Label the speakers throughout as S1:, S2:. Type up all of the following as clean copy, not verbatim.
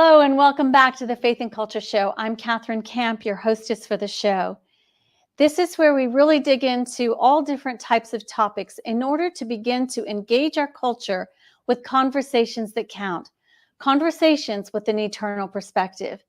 S1: Hello and welcome back to the Faith and Culture Show. I'm Catherine Camp, your hostess for the show. This is where we really dig into all different types of topics in order to begin to engage our culture with conversations that count, conversations with an eternal perspective.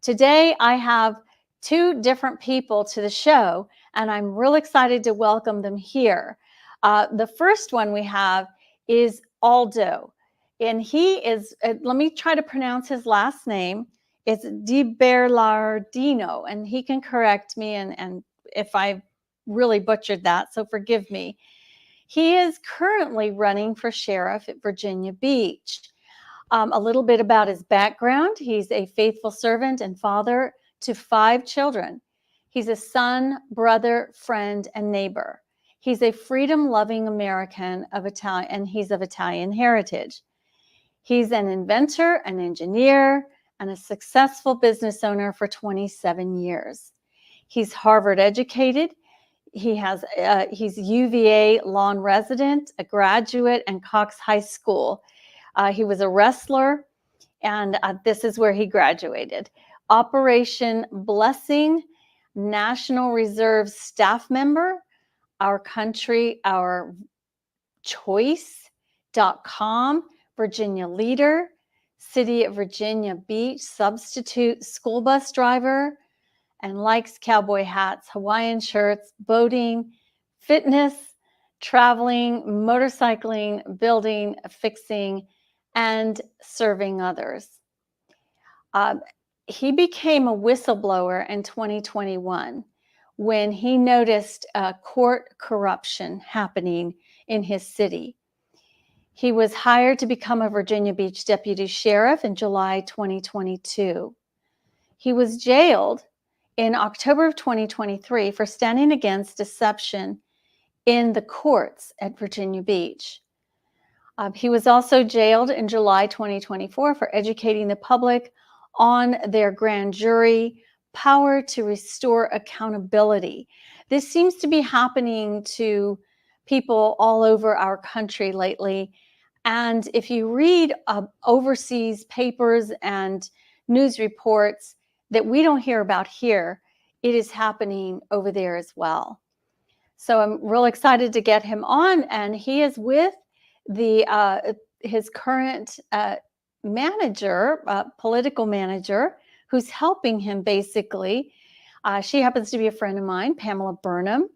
S1: Today, I have two different people to the show, and I'm real excited to welcome them here. The first one we have is Aldo. And he is, let me try to pronounce his last name. It's Dibelardino, and he can correct me and if I really butchered that, so forgive me. He is currently running for sheriff at Virginia Beach. A little bit about his background. He's a faithful servant and father to 5 children. He's a son, brother, friend, and neighbor. He's a freedom-loving American of Italian, and he's of Italian heritage. He's an inventor, an engineer, and a successful business owner for 27 years. He's Harvard educated. He's UVA law resident, a graduate, and Cox High School. He was a wrestler, and this is where he graduated. Operation Blessing, National Reserve staff member, Our Country, Our Choice.com, Virginia leader, City of Virginia Beach substitute school bus driver, and likes cowboy hats, Hawaiian shirts, boating, fitness, traveling, motorcycling, building, fixing, and serving others. He became a whistleblower in 2021 when he noticed court corruption happening in his city. He was hired to become a Virginia Beach deputy sheriff in July 2022. He was jailed in October of 2023 for standing against deception in the courts at Virginia Beach. He was also jailed in July 2024 for educating the public on their grand jury power to restore accountability. This seems to be happening to people all over our country lately. And if you read overseas papers and news reports that we don't hear about here, it is happening over there as well. So I'm real excited to get him on, and he is with his current manager, political manager, who's helping him basically. She happens to be a friend of mine, Pamela Burnham.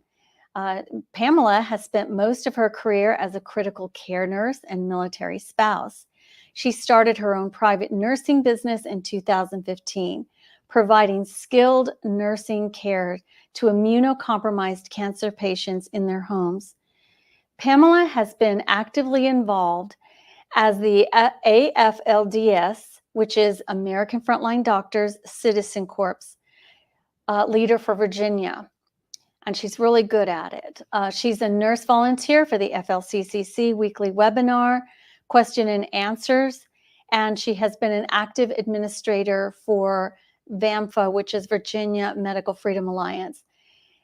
S1: Pamela has spent most of her career as a critical care nurse and military spouse. She started her own private nursing business in 2015, providing skilled nursing care to immunocompromised cancer patients in their homes. Pamela has been actively involved as the AFLDS, which is American Frontline Doctors Citizen Corps, leader for Virginia. And she's really good at it. She's a nurse volunteer for the FLCCC weekly webinar, question and answers, and she has been an active administrator for VAMFA, which is Virginia Medical Freedom Alliance.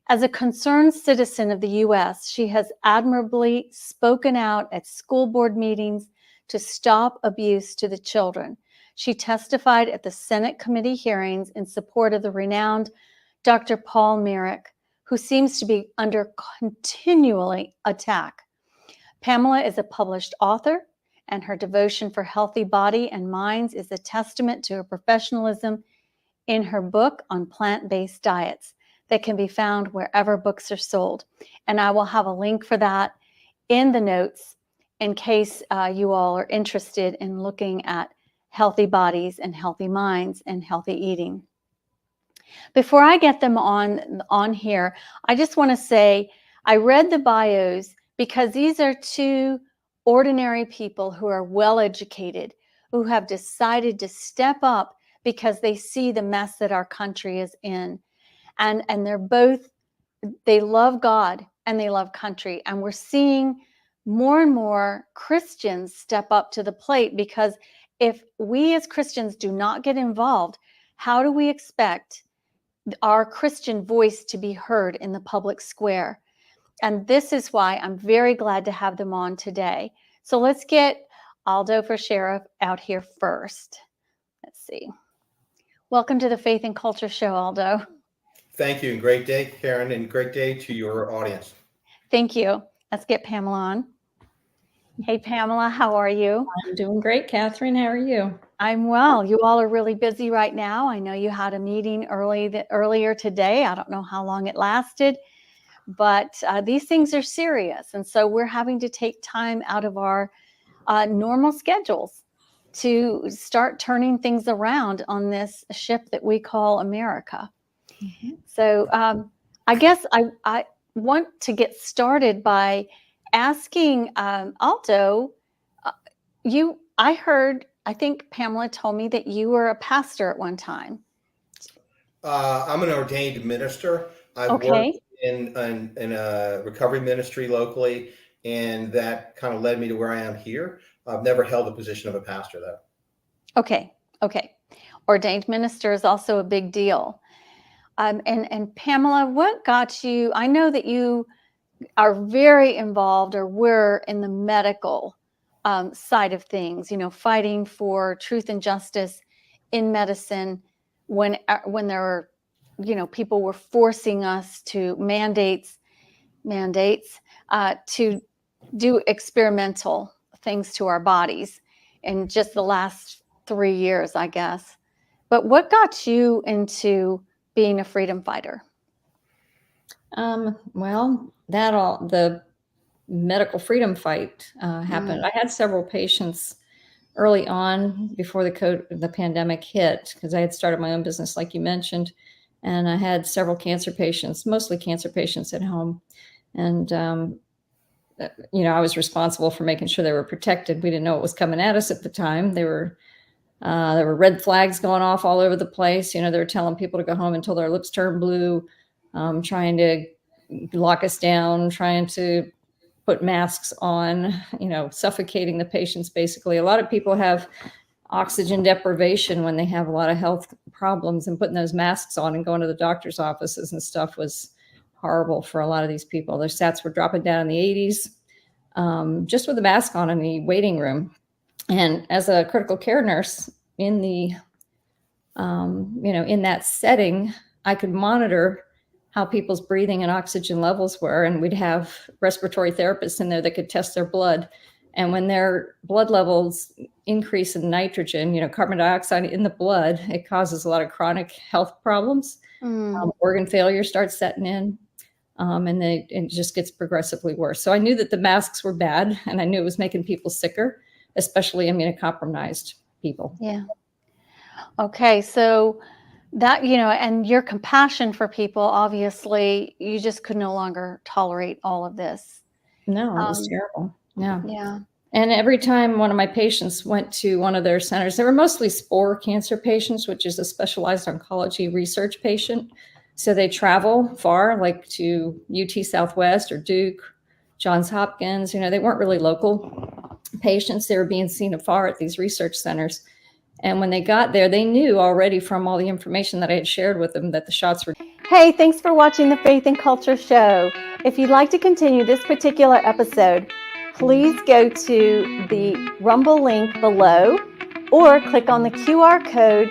S1: As a concerned citizen of the U.S., she has admirably spoken out at school board meetings to stop abuse to the children. She testified at the Senate committee hearings in support of the renowned Dr. Paul Merrick, who seems to be under continually attack. Pamela is a published author, and her devotion for healthy body and minds is a testament to her professionalism in her book on plant-based diets that can be found wherever books are sold. And I will have a link for that in the notes in case you all are interested in looking at healthy bodies and healthy minds and healthy eating. Before I get them on here, I just want to say I read the bios because these are two ordinary people who are well educated, who have decided to step up because they see the mess that our country is in. And they love God and they love country. And we're seeing more and more Christians step up to the plate, because if we as Christians do not get involved, how do we expect our Christian voice to be heard in the public square? And this is why I'm very glad to have them on today. So let's get Aldo for sheriff out here first. Let's see. Welcome to the Faith and Culture Show, Aldo.
S2: Thank you, and great day, Karen, and great day to your audience.
S1: Thank you. Let's get Pamela on. Hey, Pamela, how are you?
S3: I'm doing great, Catherine. How are you?
S1: I'm well. You all are really busy right now. I know you had a meeting earlier today. I don't know how long it lasted, but these things are serious. And so we're having to take time out of our normal schedules to start turning things around on this ship that we call America. Mm-hmm. So I guess I want to get started by asking Aldo, I think Pamela told me that you were a pastor at one time.
S2: I'm an ordained minister. I've worked in a recovery ministry locally, and that kind of led me to where I am here. I've never held the position of a pastor, though.
S1: Okay. Ordained minister is also a big deal. And Pamela, what got you? I know that you are very involved, or were in the medical side of things, fighting for truth and justice in medicine when there were, people were forcing us to mandates to do experimental things to our bodies in just the last 3 years, I guess. But what got you into being a freedom fighter?
S3: Well, the medical freedom fight happened. I had several patients early on before the pandemic hit, because I had started my own business, like you mentioned, and I had several cancer patients, mostly cancer patients at home. And, I was responsible for making sure they were protected. We didn't know what was coming at us at the time. There were red flags going off all over the place. They were telling people to go home until their lips turned blue, trying to lock us down, trying to put masks on, suffocating the patients, basically. A lot of people have oxygen deprivation when they have a lot of health problems, and putting those masks on and going to the doctor's offices and stuff was horrible for a lot of these people. Their stats were dropping down in the 80s, just with a mask on in the waiting room. And as a critical care nurse in the, in that setting, I could monitor how people's breathing and oxygen levels were. And we'd have respiratory therapists in there that could test their blood. And when their blood levels increase in nitrogen, carbon dioxide in the blood, it causes a lot of chronic health problems. Organ failure starts setting in. And it just gets progressively worse. So I knew that the masks were bad, and I knew it was making people sicker, especially immunocompromised people.
S1: Yeah. Okay. So that, and your compassion for people, obviously, you just could no longer tolerate all of this.
S3: No, it was terrible. Yeah.
S1: Yeah.
S3: And every time one of my patients went to one of their centers, they were mostly spore cancer patients, which is a specialized oncology research patient. So they travel far, like to UT Southwest or Duke, Johns Hopkins. They weren't really local patients. They were being seen afar at these research centers. And when they got there, they knew already from all the information that I had shared with them that the shots were.
S1: Hey, thanks for watching the Faith and Culture Show. If you'd like to continue this particular episode, please go to the Rumble link below, or click on the QR code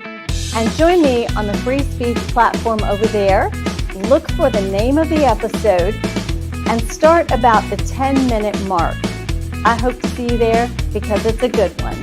S1: and join me on the Free Speech platform over there. Look for the name of the episode and start about the 10-minute mark. I hope to see you there, because it's a good one.